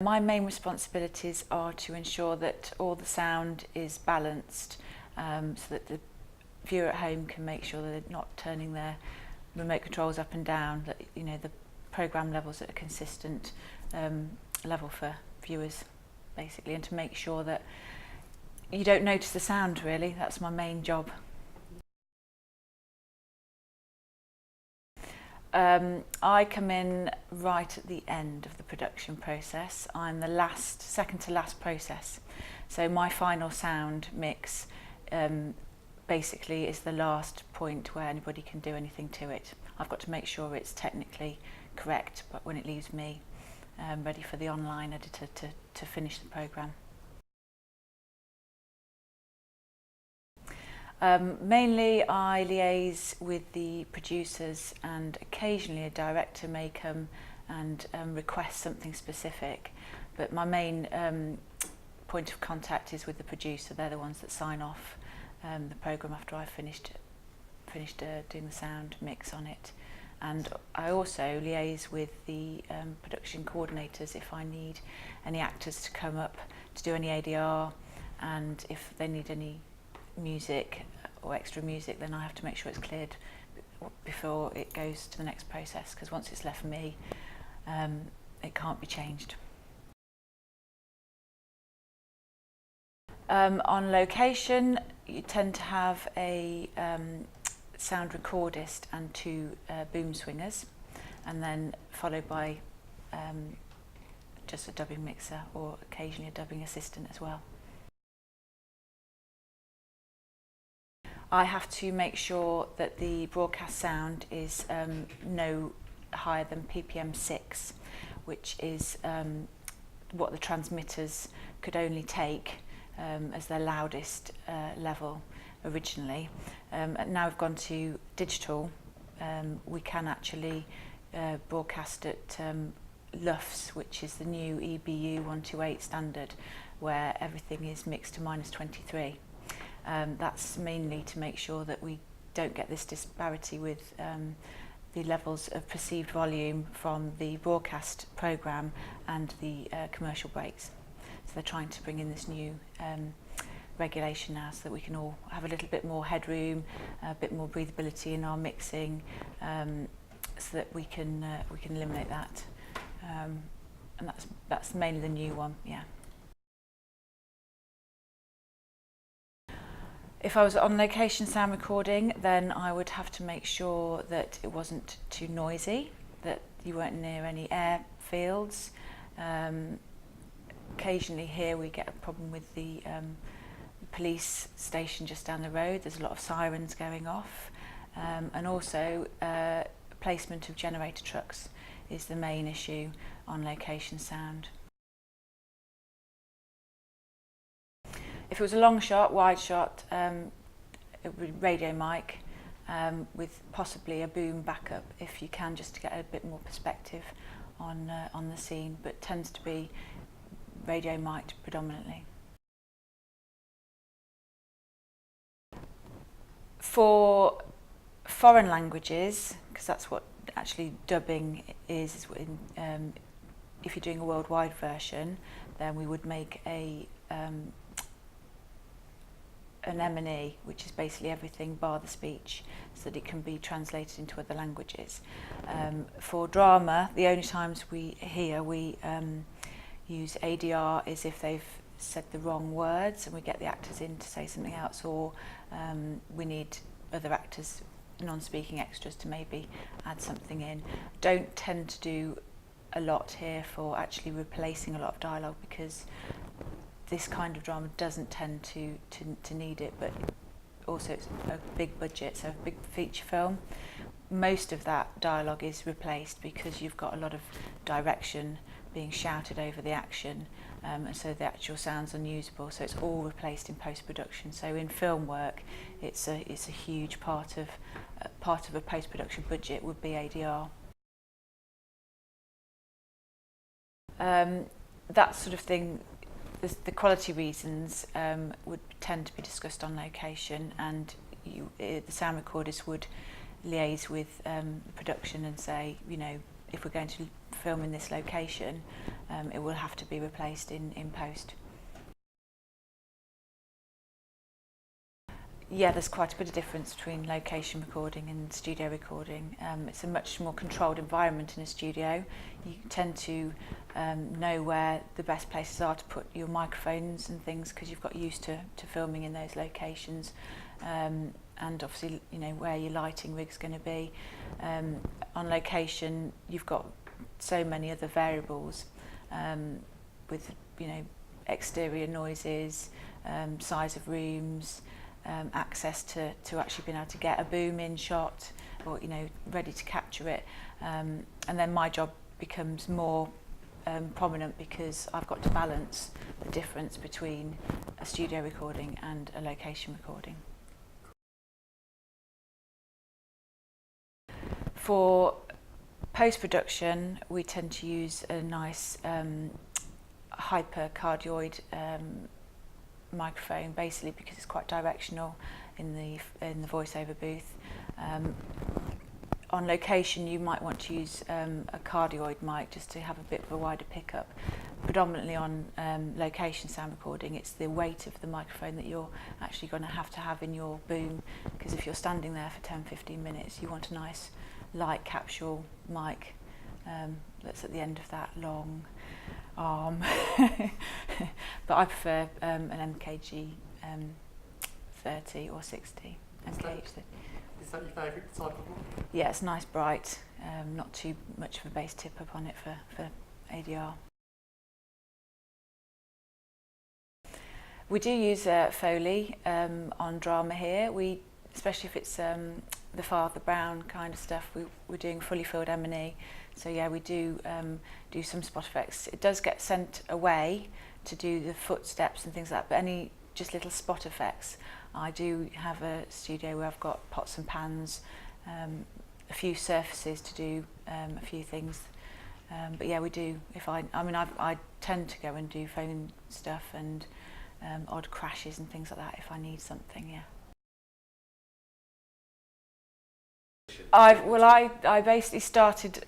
My main responsibilities are to ensure that all the sound is balanced, so that the viewer at home can make sure that they're not turning their remote controls up and down, that the programme levels at a consistent level for viewers, basically, and to make sure that you don't notice the sound, really. That's my main job. I come in right at the end of the production process. I'm the second to last process. So my final sound mix basically is the last point where anybody can do anything to it. I've got to make sure it's technically correct, but when it leaves me ready for the online editor to finish the programme. Mainly I liaise with the producers, and occasionally a director may come and request something specific, but my main point of contact is with the producer. They're the ones that sign off the programme after I've finished doing the sound mix on it. And I also liaise with the production coordinators if I need any actors to come up to do any ADR, and if they need any music or extra music, then I have to make sure it's cleared before it goes to the next process, because once it's left me, it can't be changed. On location, you tend to have a sound recordist and two boom swingers, and then followed by just a dubbing mixer or occasionally a dubbing assistant as well. I have to make sure that the broadcast sound is no higher than ppm 6, which is what the transmitters could only take as their loudest level originally. Now we've gone to digital, we can actually broadcast at LUFS, which is the new EBU 128 standard, where everything is mixed to -23. That's mainly to make sure that we don't get this disparity with the levels of perceived volume from the broadcast programme and the commercial breaks. So they're trying to bring in this new regulation now, so that we can all have a little bit more headroom, a bit more breathability in our mixing, so that we can eliminate that. And that's mainly the new one, yeah. If I was on location sound recording, then I would have to make sure that it wasn't too noisy, that you weren't near any airfields. Occasionally here we get a problem with the police station just down the road. There's a lot of sirens going off, and also placement of generator trucks is the main issue on location sound. If it was a long shot, wide shot, it would be radio mic with possibly a boom backup if you can, just to get a bit more perspective on the scene, but tends to be radio mic'd predominantly. For foreign languages, because that's what actually dubbing is if you're doing a worldwide version, then we would make an M&E, which is basically everything bar the speech, so that it can be translated into other languages. For drama, the only times we use ADR is if they've said the wrong words and we get the actors in to say something else, or we need other actors, non-speaking extras, to maybe add something in. Don't tend to do a lot here for actually replacing a lot of dialogue, because this kind of drama doesn't tend to need it, but also it's a big budget, so a big feature film. Most of that dialogue is replaced because you've got a lot of direction being shouted over the action, and so the actual sound's unusable, so it's all replaced in post-production. So in film work, it's a huge part of a post-production budget would be ADR. That sort of thing, the quality reasons would tend to be discussed on location, and the sound recordist would liaise with the production and say, if we're going to film in this location, it will have to be replaced in post. Yeah, there's quite a bit of difference between location recording and studio recording. It's a much more controlled environment in a studio. You tend to know where the best places are to put your microphones and things, because you've got used to filming in those locations. And obviously, you know, where your lighting rig's going to be. On location, you've got so many other variables with, you know, exterior noises, size of rooms, access to actually being able to get a boom in shot, or, you know, ready to capture it. And then my job becomes more prominent, because I've got to balance the difference between a studio recording and a location recording. For post-production, we tend to use a nice hypercardioid microphone, basically because it's quite directional in the voiceover booth. On location, you might want to use a cardioid mic just to have a bit of a wider pickup. Predominantly on location sound recording, it's the weight of the microphone that you're actually going to have in your boom, because if you're standing there for 10-15 minutes, you want a nice light capsule mic that's at the end of that long arm. But I prefer an MKG 30 or 60. Is that your favourite type of mic? Yeah, it's nice, bright, not too much of a bass tip up on it for ADR. We do use Foley on drama here. Especially if it's the Father Brown kind of stuff, we're doing fully filled M&E. So yeah, we do some spot effects. It does get sent away to do the footsteps and things like that, but any just little spot effects. I do have a studio where I've got pots and pans, a few surfaces to do a few things. But yeah, we do. I tend to go and do phone stuff and odd crashes and things like that if I need something, yeah. I basically started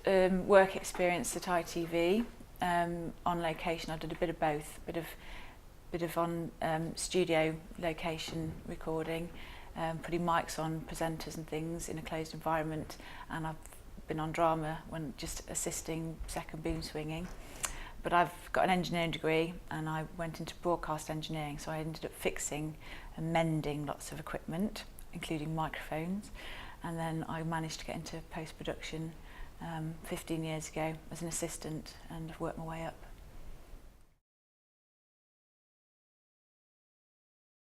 work experience at ITV on location. I did a bit of both, bit of on studio location recording, putting mics on presenters and things in a closed environment, and I've been on drama when just assisting second boom swinging. But I've got an engineering degree and I went into broadcast engineering, so I ended up fixing and mending lots of equipment, including microphones. And then I managed to get into post-production 15 years ago as an assistant, and I've worked my way up.